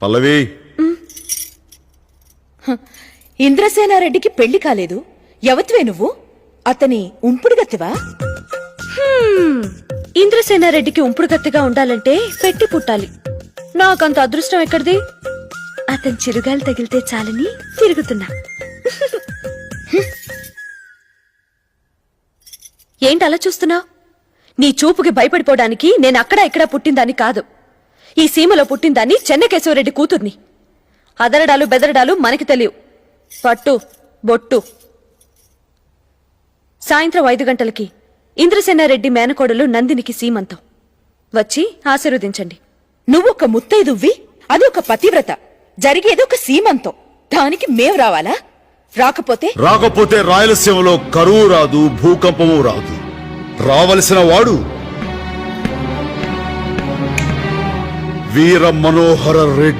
పల్లవి, ఇంద్రసేనారెడ్డికి పెళ్లి కాలేదు, ఎవత్వే నువ్వు? అతని ఉంపుడుగత్తివా? ఇంద్రసేనారెడ్డికి ఉంపుడుగత్తిగా ఉండాలంటే పెట్టి పుట్టాలి. నాకంత అదృష్టం ఎక్కడిది? అతని చిరుగాలి తగిలితే చాలని తిరుగుతున్నా. ఏంటి అలా చూస్తున్నావు? నీ చూపుకి భయపడిపోవడానికి నేను అక్కడా ఇక్కడ పుట్టిందాన్ని కాదు. ఈ సీమలో పుట్టిందాన్ని చెన్నకేశవరెడ్డి కూతుర్ని. అదరడాలు బెదరడాలు మనకి తెలియవు. పట్టు బొట్టు. సాయంత్రం 5 గంటలకి ఇంద్రసేనారెడ్డి మేనకోడలు నందినికి సీమంతం. వచ్చి ఆశీర్వదించండి. నువ్వొక ముత్తైదువ్వి, అది ఒక పతివ్రత, జరిగేది ఒక సీమంతం. దానికి మేం రావాలా? రాకపోతే రాయలసీమలో కరువు రాదు, భూకంపము రాదు. రావలసిన వాడు వీర మనోహర రెడ్డి.